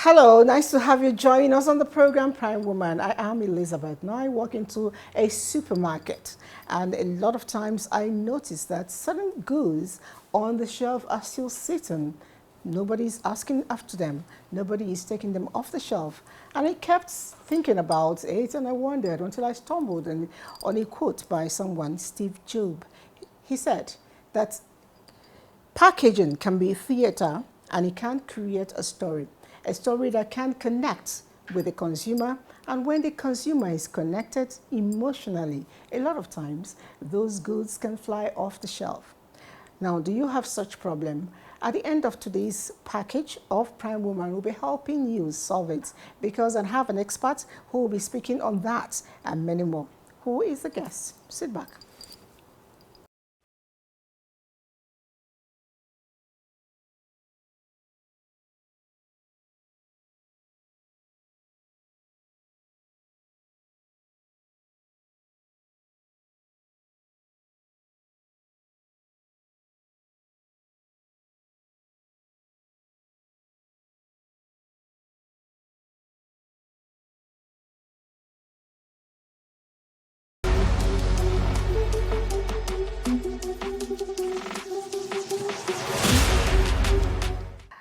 Hello, nice to have you join us on the program Prime Woman. I am Elizabeth. Now I walk into a supermarket, and a lot of times I notice that certain goods on the shelf are still sitting. Nobody's asking after them. Nobody is taking them off the shelf. And I kept thinking about it, and I wondered until I stumbled on a quote by someone, Steve Jobs. He said that packaging can be theater, and it can create a story that can connect with the consumer. And when the consumer is connected emotionally, a lot of times those goods can fly off the shelf. Now, do you have such problem? At the end of today's package of Prime Woman, will be helping you solve it because I have an expert who will be speaking on that and many more. Who is the guest? Sit back.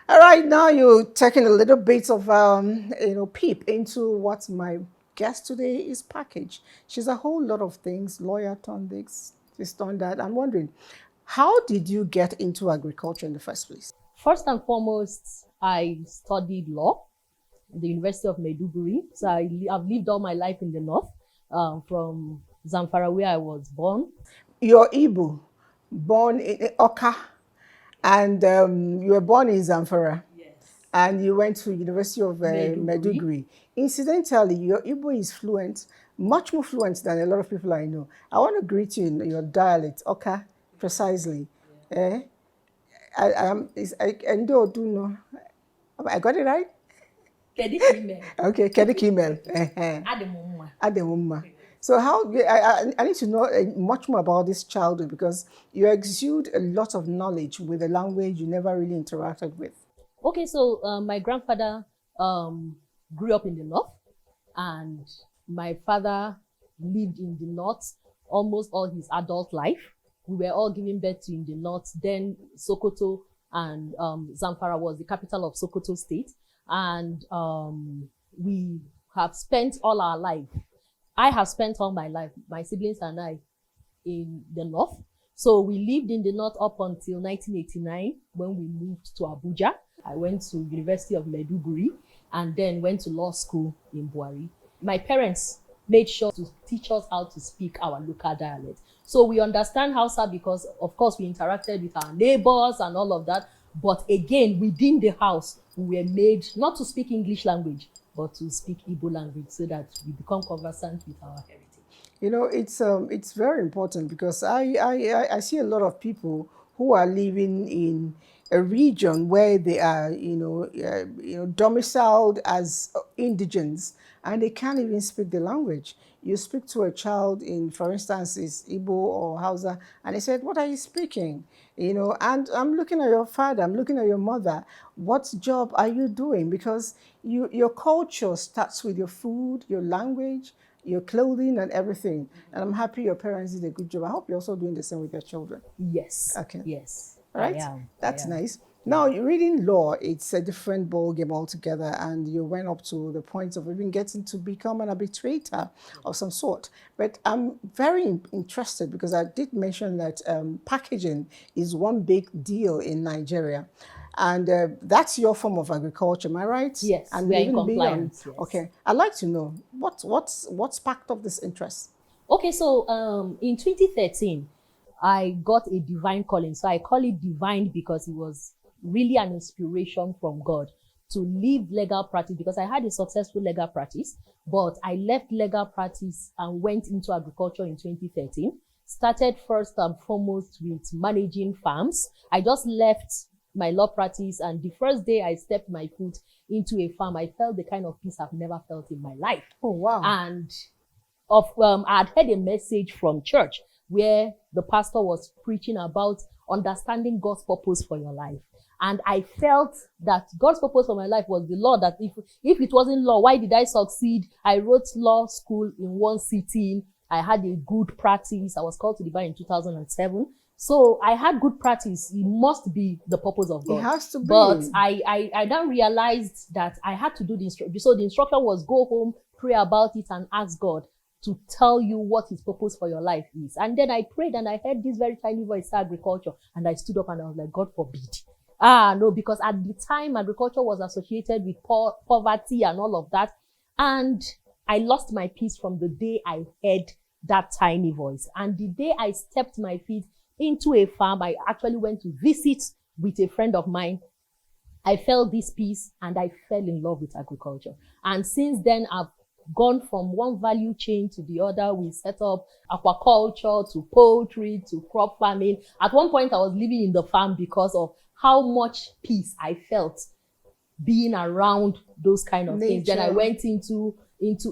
All right, now you're taking a little bit of peep into what my guest today is packaged. She's a whole lot of things, lawyer turned this, this turned that. I'm wondering, how did you get into agriculture in the first place? First and foremost, I studied law at the University of Maiduguri. So I've lived all my life in the north, from Zamfara, where I was born. You're Igbo, born in Oka, and you were born in Zamfara. And you went to University of Maiduguri. Incidentally, your Igbo is fluent, much more fluent than a lot of people I know. I want to greet you in your dialect, okay, precisely. Eh? I do know. I got it right? Okay, Kedi Kimel. Ademumma. So how, I need to know much more about this childhood because you exude a lot of knowledge with a language you never really interacted with. Okay, so my grandfather grew up in the north, and my father lived in the north almost all his adult life. We were all giving birth to in the north. Then Sokoto and Zamfara was the capital of Sokoto State, and we have spent all our life. I have spent all my life, my siblings and I, in the north. So we lived in the north up until 1989 when we moved to Abuja. I went to University of Maiduguri and then went to law school in Buari. My parents made sure to teach us how to speak our local dialect. So we understand Hausa because, of course, we interacted with our neighbors and all of that. But again, within the house, we were made not to speak English language, but to speak Igbo language so that we become conversant with our heritage. You know, it's very important because I see a lot of people who are living in a region where they are, domiciled as indigents and they can't even speak the language. You speak to a child in, for instance, is Igbo or Hausa, and they said, "What are you speaking?" And I'm looking at your father, I'm looking at your mother. What job are you doing? Because your culture starts with your food, your language, your clothing and everything. And I'm happy your parents did a good job. I hope you're also doing the same with your children. Yes. Okay. Yes. All right. I am. That's nice. Now, you're reading law, it's a different ball game altogether, and you went up to the point of even getting to become an arbitrator of some sort. But I'm very interested because I did mention that packaging is one big deal in Nigeria. And that's your form of agriculture, am I right? Yes, and we are in even compliance. beyond. Yes. Okay, I'd like to know what sparked up this interest. Okay, so in 2013, I got a divine calling. So I call it divine because it was really an inspiration from God to leave legal practice because I had a successful legal practice, but I left legal practice and went into agriculture in 2013. Started first and foremost with managing farms. I just left my law practice, and the first day I stepped my foot into a farm, I felt the kind of peace I've never felt in my life. Oh, wow. And I had heard a message from church where the pastor was preaching about understanding God's purpose for your life. And I felt that God's purpose for my life was the law, that if it wasn't law, why did I succeed? I wrote law school in one sitting. I had a good practice. I was called to the bar in 2007. So I had good practice. It must be the purpose of God. It has to be. But I then realized that I had to do the instruction. So the instruction was go home, pray about it, and ask God to tell you what his purpose for your life is. And then I prayed and I heard this very tiny voice, agriculture. And I stood up and I was like, God forbid. No, because at the time, agriculture was associated with poverty and all of that. And I lost my peace from the day I heard that tiny voice. And the day I stepped my feet into a farm, I actually went to visit with a friend of mine. I felt this peace and I fell in love with agriculture. And since then, I've gone from one value chain to the other. We set up aquaculture to poultry to crop farming. At one point, I was living in the farm because of how much peace I felt being around those kind of things. Then I went into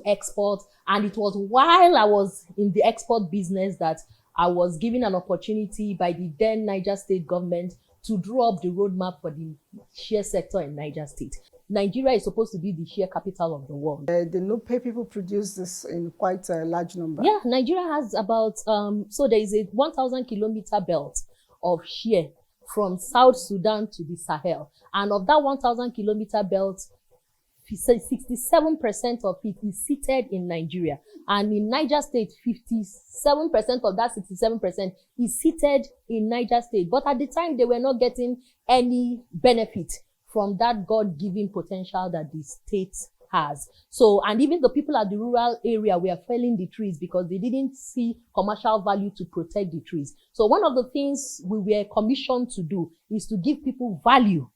export, and it was while I was in the export business that I was given an opportunity by the then Niger State government to draw up the roadmap for the shea sector in Niger State. Nigeria is supposed to be the shea capital of the world. The Nupe people produce this in quite a large number. Yeah, Nigeria has about, so there is a 1,000 kilometer belt of shea from South Sudan to the Sahel. And of that 1,000 kilometer belt, 67% of it is seated in Nigeria. And in Niger State, 57% of that 67% is seated in Niger State. But at the time, they were not getting any benefit from that God-given potential that the state has. So, and even the people at the rural area were felling the trees because they didn't see commercial value to protect the trees. So one of the things we were commissioned to do is to give people value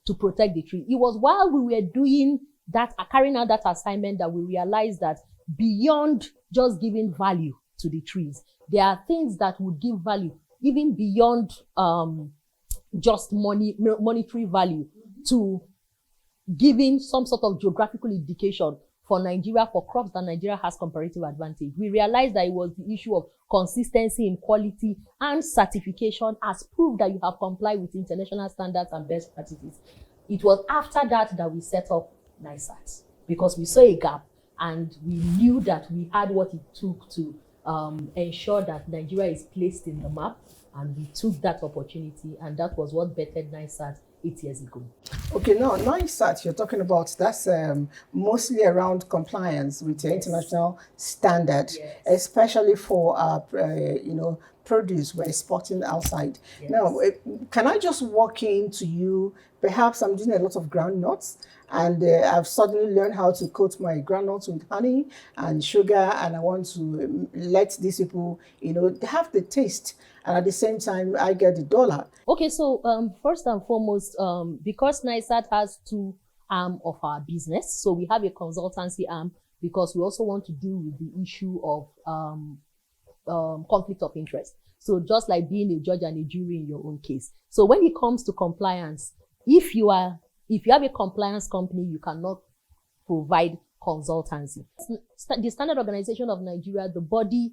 to protect the tree. It was while we were doing that, carrying out that assignment, that we realized that beyond just giving value to the trees, there are things that would give value even beyond just monetary value, to giving some sort of geographical indication for Nigeria, for crops that Nigeria has comparative advantage. We realized that it was the issue of consistency in quality and certification as proof that you have complied with international standards and best practices. It was after that that we set up NISAT, because we saw a gap and we knew that we had what it took to ensure that Nigeria is placed in the map, and we took that opportunity, and that was what bettered NISAT 8 years ago. Okay, now NISAT you're talking about, that's mostly around compliance with the international standard, especially for produce we're exporting outside. Now, can I just walk into you? Perhaps I'm doing a lot of groundnuts, and I've suddenly learned how to coat my groundnuts with honey and sugar, and I want to let these people, have the taste, and at the same time, I get the dollar. Okay, so first and foremost, because NISAT has two arms of our business, so we have a consultancy arm because we also want to deal with the issue of conflict of interest. So just like being a judge and a jury in your own case. So when it comes to compliance, if you have a compliance company, you cannot provide consultancy. The Standard Organization of Nigeria, the body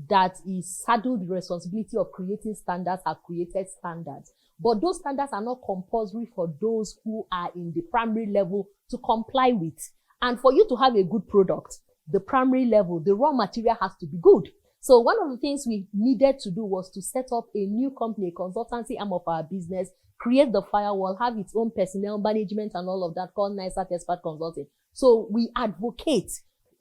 that is saddled with the responsibility of creating standards, have created standards. But those standards are not compulsory for those who are in the primary level to comply with. And for you to have a good product, the primary level, the raw material has to be good. So one of the things we needed to do was to set up a new company, a consultancy arm of our business, create the firewall, have its own personnel management and all of that, called NISAT Expert Consulting. So we advocate.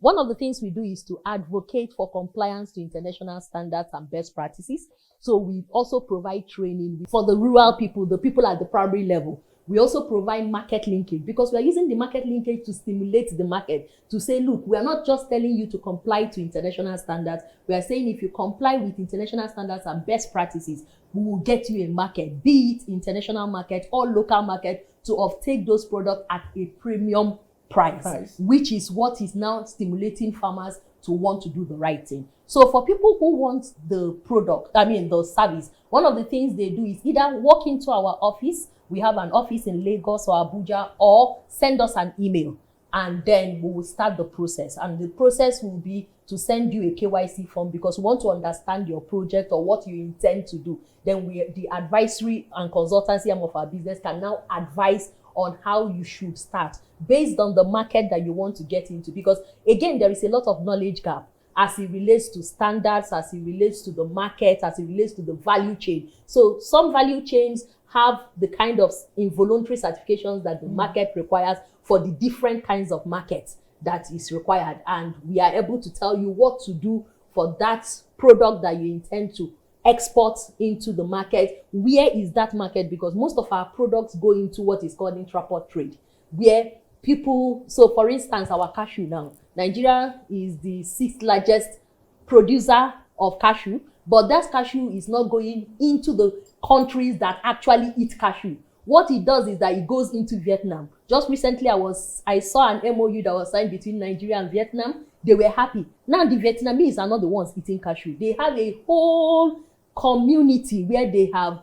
One of the things we do is to advocate for compliance to international standards and best practices. So we also provide training for the rural people, the people at the primary level. We also provide market linkage, because we are using the market linkage to stimulate the market, to say, look, we are not just telling you to comply to international standards. We are saying if you comply with international standards and best practices, we will get you a market, be it international market or local market, to offtake those products at a premium price, which is what is now stimulating farmers to want to do the right thing. So for people who want the the service, one of the things they do is either walk into our office. We have an office in Lagos or Abuja, or send us an email, and then we will start the process. And the process will be to send you a KYC form because we want to understand your project or what you intend to do. Then the advisory and consultancy arm of our business can now advise on how you should start based on the market that you want to get into. Because again, there is a lot of knowledge gap as it relates to standards, as it relates to the market, as it relates to the value chain. So some value chains have the kind of involuntary certifications that the market requires for the different kinds of markets that is required. And we are able to tell you what to do for that product that you intend to export into the market. Where is that market? Because most of our products go into what is called intraport trade, where people, so for instance, our cashew now, Nigeria is the 6th largest producer of cashew, but that cashew is not going into the countries that actually eat cashew. What it does is that it goes into Vietnam. Just recently, I saw an MOU that was signed between Nigeria and Vietnam. They were happy. Now the Vietnamese are not the ones eating cashew. They have a whole community where they have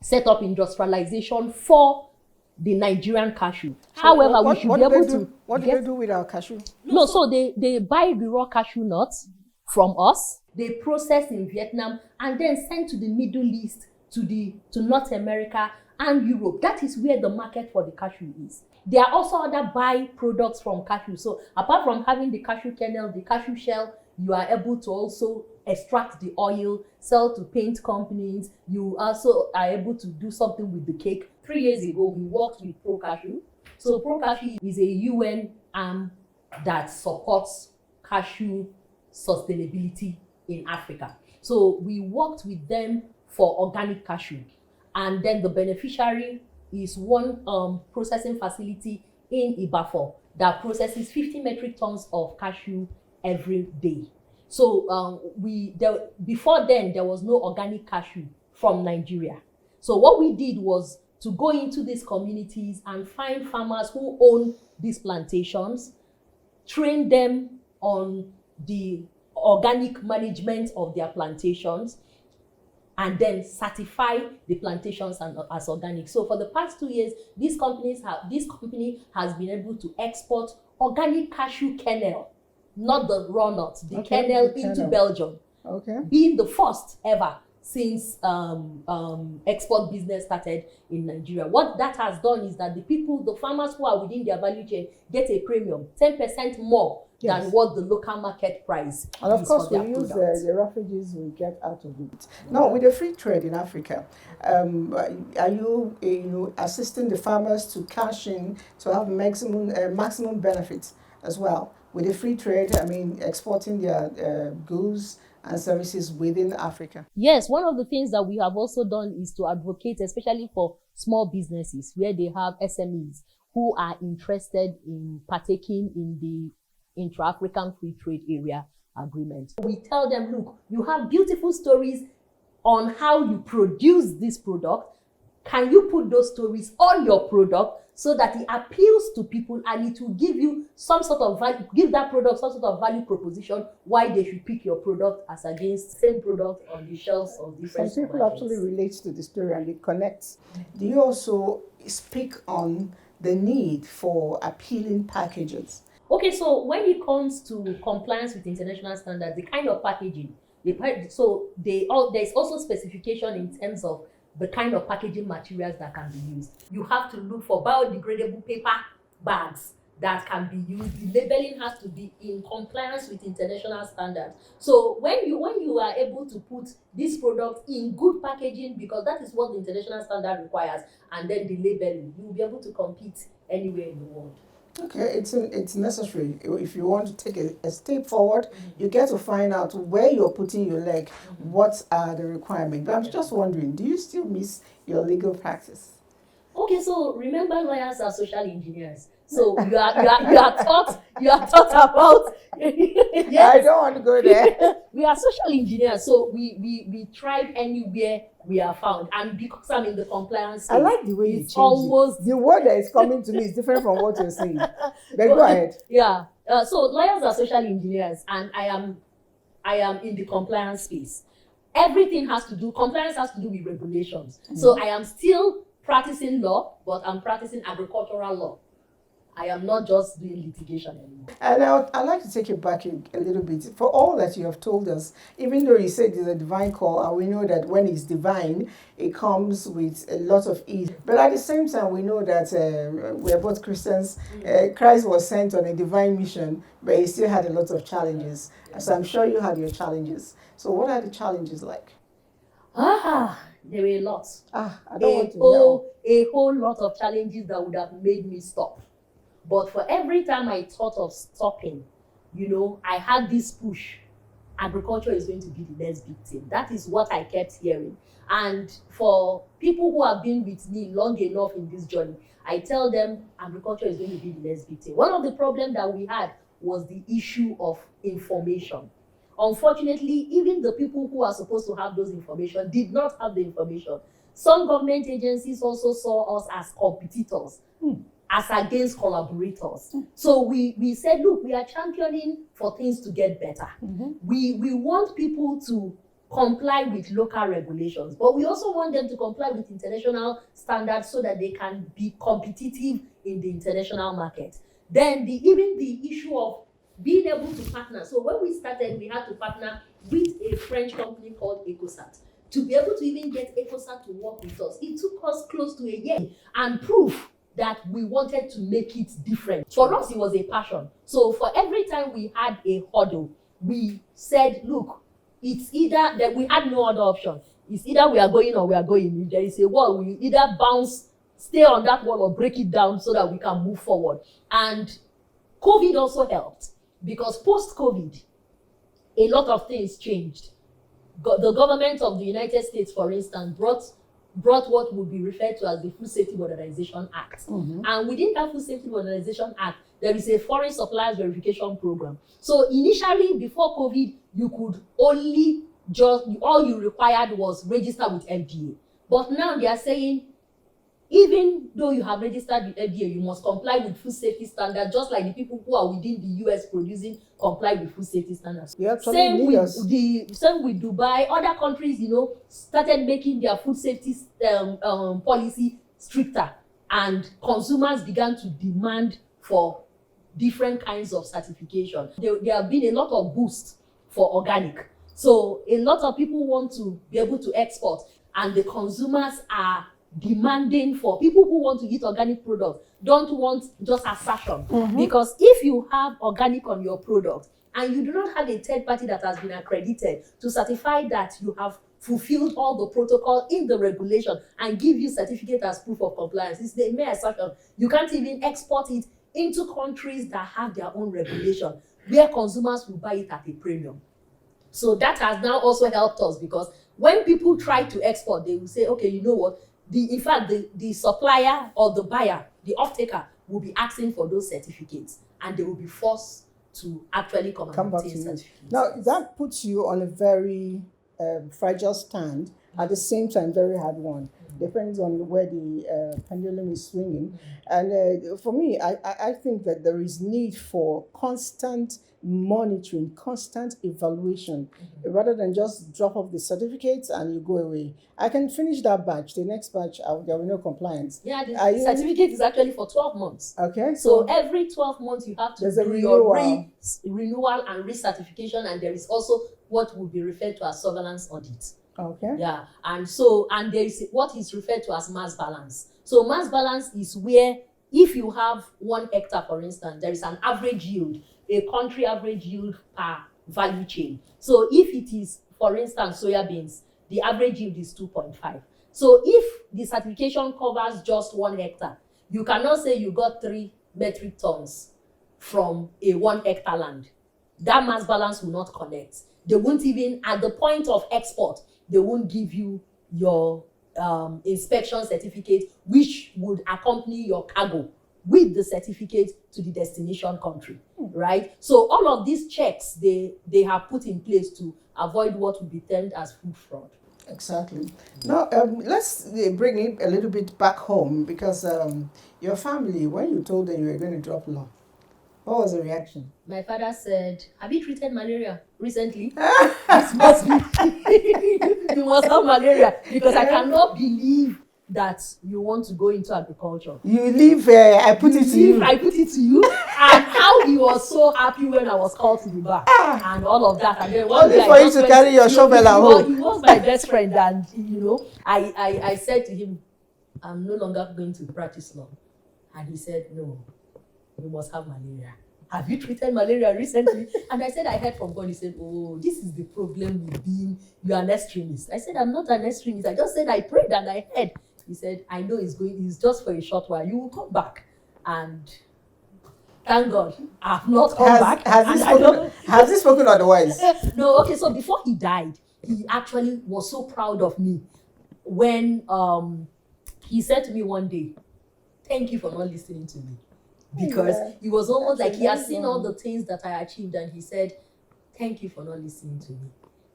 set up industrialization for the Nigerian cashew. So however, we should be able to. What do they do with our cashew? No, so they buy the raw cashew nuts from us. They process in Vietnam and then send to the Middle East, to North America and Europe. That is where the market for the cashew is. There are also other by-products from cashew. So apart from having the cashew kernel, the cashew shell, you are able to also extract the oil, sell to paint companies. You also are able to do something with the cake. 3 years ago, we worked with Pro Cashew. So Pro Cashew is a UN arm that supports cashew sustainability in Africa. So we worked with them for organic cashew. And then the beneficiary is one processing facility in Ibafo that processes 50 metric tons of cashew every day. So before then, there was no organic cashew from Nigeria. So what we did was to go into these communities and find farmers who own these plantations, train them on the organic management of their plantations, and then certify the plantations as organic. So for the past 2 years, this company has been able to export organic cashew kernel, not the raw nuts, the kernel into Belgium. Okay. Being the first ever since export business started in Nigeria. What that has done is that the farmers who are within their value chain get a premium, 10% more than what the local market price and of is course, for we their use products. the refugees we get out of it. Now, with the free trade in Africa, are you assisting the farmers to cash in to have maximum benefits as well? With the free trade, I mean, exporting their goods and services within Africa. Yes, one of the things that we have also done is to advocate, especially for small businesses where they have SMEs who are interested in partaking in the Intra-African Free Trade Area Agreement. We tell them, look, you have beautiful stories on how you produce this product. Can you put those stories on your product so that it appeals to people and it will give you some sort of value, give that product some sort of value proposition why they should pick your product as against the same product on the shelves of different Some people actually relate to the story and it connects. Do you also speak on the need for appealing packages? Okay, so when it comes to compliance with international standards, the kind of packaging, there's also specification in terms of the kind of packaging materials that can be used. You have to look for biodegradable paper bags that can be used. The labeling has to be in compliance with international standards. So when you are able to put this product in good packaging, because that is what the international standard requires, and then the labeling, you will be able to compete anywhere in the world. Okay, it's necessary. If you want to take a step forward, you get to find out where you're putting your leg, what are the requirements. But I'm just wondering, do you still miss your legal practice? Okay, so remember, lawyers are social engineers. So you are taught about. Yes. I don't want to go there. We are social engineers, so we thrive anywhere we are found. And because I'm in the compliance space, I like the way you change it. The word that is coming to me is different from what you're saying. But go ahead. Yeah. So lawyers are social engineers, and I am in the compliance space. Compliance has to do with regulations. So I am still practicing law, but I'm practicing agricultural law. I am not just doing litigation anymore. And I'd like to take you back a little bit. For all that you have told us, even though you said it's a divine call, and we know that when it's divine, it comes with a lot of ease. But at the same time, we know that we are both Christians. Christ was sent on a divine mission, but he still had a lot of challenges. So I'm sure you had your challenges. So what are the challenges like? There were a lot. I don't want to know. A whole lot of challenges that would have made me stop. But for every time I thought of stopping, I had this push. Agriculture is going to be the next big thing. That is what I kept hearing. And for people who have been with me long enough in this journey, I tell them agriculture is going to be the next big thing. One of the problems that we had was the issue of information. Unfortunately, even the people who are supposed to have those information did not have the information. Some government agencies also saw us as competitors, as against collaborators. So we said, look, we are championing for things to get better. We want people to comply with local regulations, but we also want them to comply with international standards so that they can be competitive in the international market. Then even the issue of being able to partner. So when we started, we had to partner with a French company called Ecosat. To be able to even get Ecosat to work with us, it took us close to a year and proof that we wanted to make it different. For us, it was a passion. So for every time we had a hurdle, we said, look, it's either that we had no other option. It's either we are going or we are going. If there is a wall, we either bounce, stay on that wall or break it down so that we can move forward. And COVID also helped because post-COVID, a lot of things changed. The government of the United States, for instance, brought what would be referred to as the Food Safety Modernization Act. And within that Food Safety Modernization Act, there is a foreign suppliers verification program. So initially, before COVID, you could only all you required was register with FDA. But now they are saying, even though you have registered with FDA, you must comply with food safety standards, just like the people who are within the US producing comply with food safety standards. Same with Dubai. Other countries, started making their food safety policy stricter, and consumers began to demand for different kinds of certification. There have been a lot of boost for organic. So a lot of people want to be able to export, and the consumers are demanding for people who want to eat organic products, don't want just assertion. Because if you have organic on your product and you do not have a third party that has been accredited to certify that you have fulfilled all the protocol in the regulation and give you certificate as proof of compliance, it's the mere assertion. You can't even export it into countries that have their own regulation, where consumers will buy it at a premium. So that has now also helped us, because when people try to export, they will say, okay, you know what? In fact, the supplier or the buyer, the off-taker, will be asking for those certificates, and they will be forced to actually come and obtain certificates. Now, that puts you on a very fragile stand, at the same time, very hard one. Depends on where the pendulum is swinging. And for me, I think that there is need for constant monitoring, constant evaluation, rather than just drop off the certificates and you go away. I can finish that batch. The next batch, there will be no compliance. Yeah, the certificate is actually for 12 months. Okay. So every 12 months, you have to do your renewal and recertification, and there is also what will be referred to as surveillance audit. Okay. Yeah, and there is what is referred to as mass balance. So mass balance is where, if you have 1 hectare, for instance, there is an average yield, a country average yield per value chain. So if it is, for instance, soya beans, the average yield is 2.5. So if the certification covers just 1 hectare, you cannot say you got 3 metric tons from a 1 hectare land. That mass balance will not connect. They won't even, at the point of export, they won't give you your inspection certificate, which would accompany your cargo with the certificate to the destination country, right? So all of these checks, they have put in place to avoid what would be termed as food fraud. Exactly. Now, let's bring it a little bit back home, because your family, when you told them you were going to drop law, what was the reaction? My father said, have you treated malaria recently? This must be, you must have malaria, because I cannot believe that you want to go into agriculture. You leave, I put it to you. I put it to you. And how he was so happy when I was called to the bar and all of that. And then one Only day for you to carry your shovel at home. He was my best friend, and I said to him, I'm no longer going to practice law. And he said, no, you must have malaria. Have you treated malaria recently? And I said, I heard from God. He said, oh, this is the problem with being, you're an extremist. I said, I'm not an extremist. I just said, I prayed and I heard. He said, I know it's just for a short while. You will come back. And thank God, I have not come back. Has he spoken otherwise? No, okay, so before he died, he actually was so proud of me when he said to me one day, thank you for not listening to me. Because he was almost like he has seen all the things that I achieved, and he said, thank you for not listening to me.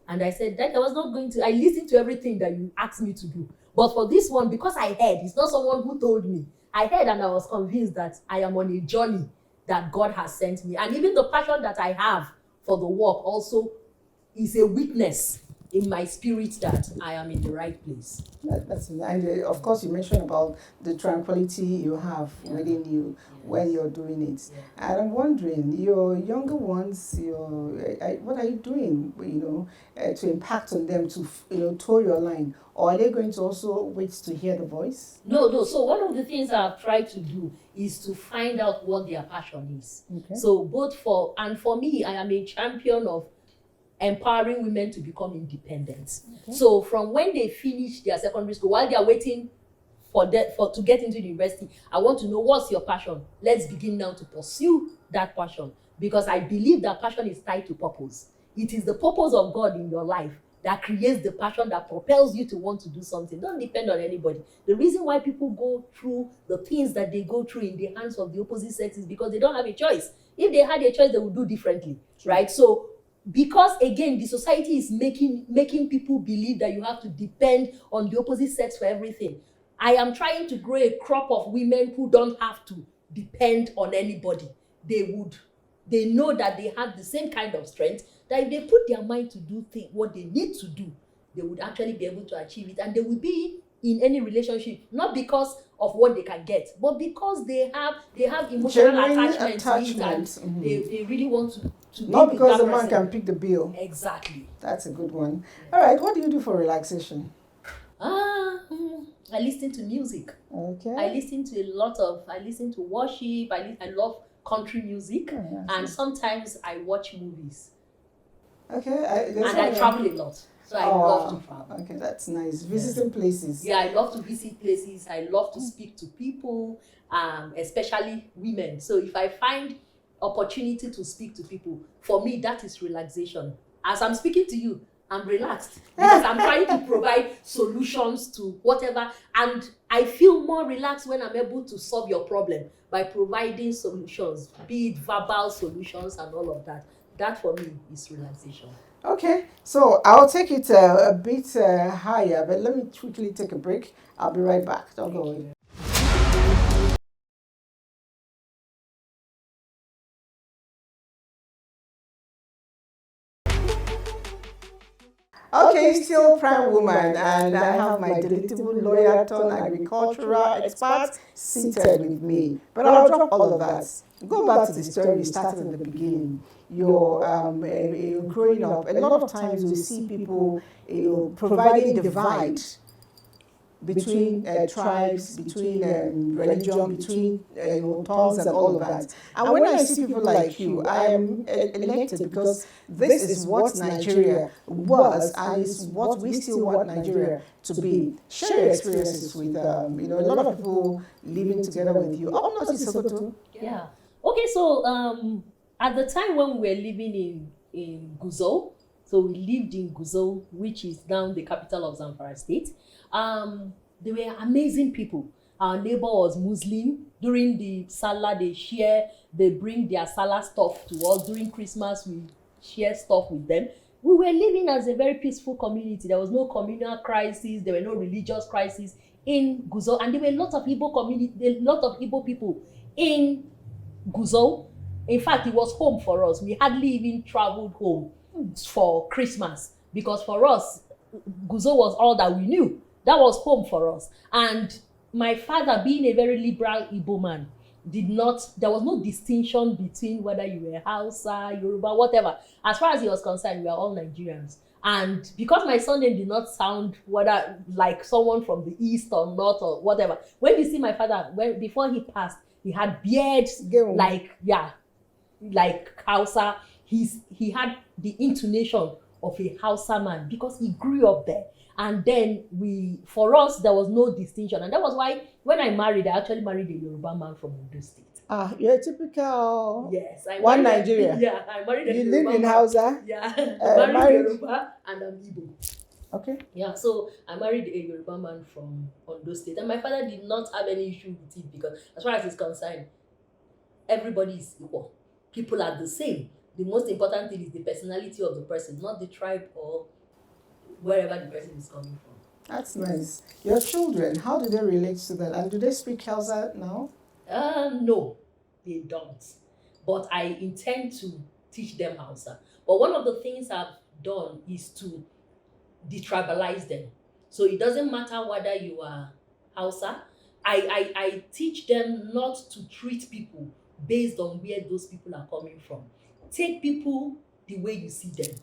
And I said, that I was not going to, I listened to everything that you asked me to do. But for this one, because I heard, it's not someone who told me. I heard and I was convinced that I am on a journey that God has sent me. And even the passion that I have for the work also is a witness in my spirit that I am in the right place. That's and of course you mentioned about the tranquility you have within you when you're doing it. And I'm wondering, your younger ones, what are you doing, to impact on them to, toe your line? Or are they going to also wait to hear the voice? No. So one of the things I've tried to do is to find out what their passion is. Okay. So for me, I am a champion of empowering women to become independent. Okay. So from when they finish their secondary school, while they are waiting to get into the university, I want to know, what's your passion? Let's begin now to pursue that passion, because I believe that passion is tied to purpose. It is the purpose of God in your life that creates the passion that propels you to want to do something. Don't depend on anybody. The reason why people go through the things that they go through in the hands of the opposite sex is because they don't have a choice. If they had a choice, they would do differently, right? So because again, the society is making people believe that you have to depend on the opposite sex for everything. I am trying to grow a crop of women who don't have to depend on anybody. They know that they have the same kind of strength, that if they put their mind to do what they need to do, they would actually be able to achieve it. And they will be in any relationship, not because of what they can get, but because they have emotional attachment. Mm-hmm. They really want to not because the man can pick the bill. Exactly. That's a good one. All right, what do you do for relaxation? I listen to music. Okay. I listen to worship. I love country music. And sometimes I watch movies. Okay. I travel a lot. So I love to travel. Okay, that's nice. Visiting places. Yeah, I love to visit places. I love to speak to people, especially women. So if I find opportunity to speak to people, for me, that is relaxation. As I'm speaking to you, I'm relaxed because I'm trying to provide solutions to whatever. And I feel more relaxed when I'm able to solve your problem by providing solutions, be it verbal solutions and all of that. That for me is relaxation. Okay, so I'll take it a bit higher, but let me quickly take a break. I'll be right back. Don't go away. Okay, still Prime Woman, and I have my delectable lawyer turned agricultural expert seated with me. But I'll drop all of that. Go back to the story you started at the beginning. You're growing up. A lot of times we see people, providing divide between tribes, between religion, between tongues and all of that. And when I see people like you, I am elected because this is what Nigeria was and is what we still want Nigeria to be. Share your experiences with a lot of people living together with you. Oh, not in Sokoto. Yeah. Okay, so at the time when we were living in Gusau, so we lived in Gusau, which is now the capital of Zamfara State. They were amazing people. Our neighbor was Muslim. During the Salah, they bring their Salah stuff to us. During Christmas, we share stuff with them. We were living as a very peaceful community. There was no communal crisis. There were no religious crisis in Gusau. And there were a lot of Igbo people in Gusau. In fact, it was home for us. We hardly even traveled home for Christmas because for us, Gusau was all that we knew. That was home for us. And my father, being a very liberal Igbo man, there was no distinction between whether you were Hausa, Yoruba, whatever. As far as he was concerned, we are all Nigerians. And because my surname did not sound whether like someone from the east or north or whatever, when you see my father, before he passed, he had beards like Hausa. He had the intonation of a Hausa man because he grew up there. And then for us, there was no distinction. And that was why when I married, I actually married a Yoruba man from Ondo State. You're a typical Yes, one Nigeria. Yeah, I married a You Yoruba live in man. Hausa? Yeah, I married Yoruba and I'm Igbo. Okay. Yeah, so I married a Yoruba man from Ondo State. And my father did not have any issue with it because as far as it's concerned, everybody is equal. People are the same. The most important thing is the personality of the person, not the tribe or wherever the person is coming from. That's nice. Your children, how do they relate to that? And do they speak Hausa now? No, they don't. But I intend to teach them Hausa. But one of the things I've done is to detribalize them. So it doesn't matter whether you are Hausa. I teach them not to treat people based on where those people are coming from. Take people the way you see them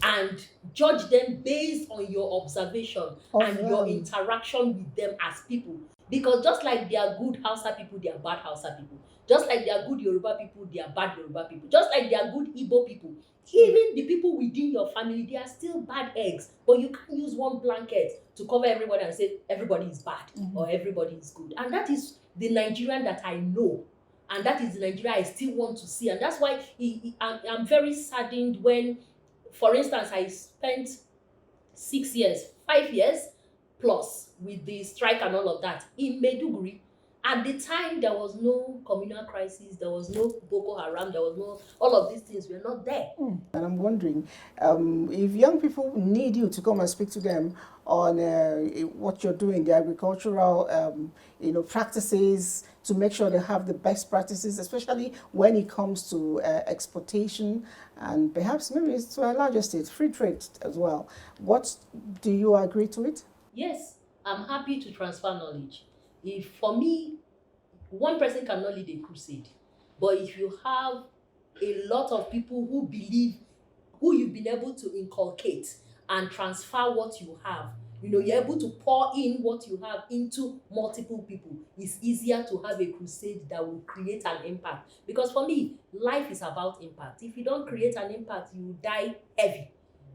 and judge them based on your observation and your interaction with them as people. Because just like they are good Hausa people, they are bad Hausa people. Just like they are good Yoruba people, they are bad Yoruba people. Just like they are good Igbo people. Even the people within your family, they are still bad eggs. But you can't use one blanket to cover everybody and say everybody is bad or everybody is good. And that is the Nigerian that I know. And that is the Nigeria I still want to see. And that's why I'm very saddened when, for instance, I spent 5 years plus with the strike and all of that in Maiduguri. At the time, there was no communal crisis, there was no Boko Haram, there was no, all of these things were not there. And I'm wondering, if young people need you to come and speak to them on what you're doing, the agricultural, practices, to make sure they have the best practices, especially when it comes to exportation and perhaps maybe it's to a larger state, free trade as well. Do you agree to it? Yes, I'm happy to transfer knowledge. For me, one person cannot lead a crusade. But if you have a lot of people who believe, who you've been able to inculcate and transfer what you have, you're able to pour in what you have into multiple people, it's easier to have a crusade that will create an impact. Because for me, life is about impact. If you don't create an impact, you die heavy.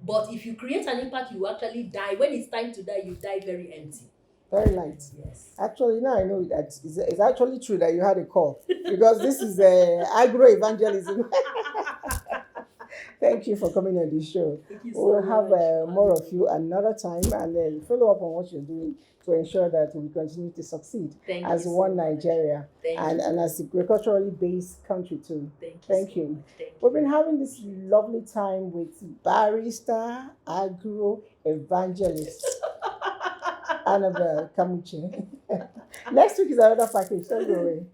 But if you create an impact, you actually die. When it's time to die, you die very empty. Very light. Yes. Actually, now I know that it's actually true that you had a call because this is agro-evangelism. Thank you for coming on this show. We'll have more of you another time and then follow up on what you're doing to ensure that we continue to succeed as one Nigeria and as a agriculturally based country too. Thank you. We've been having this lovely time with barrister, agro-evangelist, Annabel Kamuche. Next week is another package. Don't go away.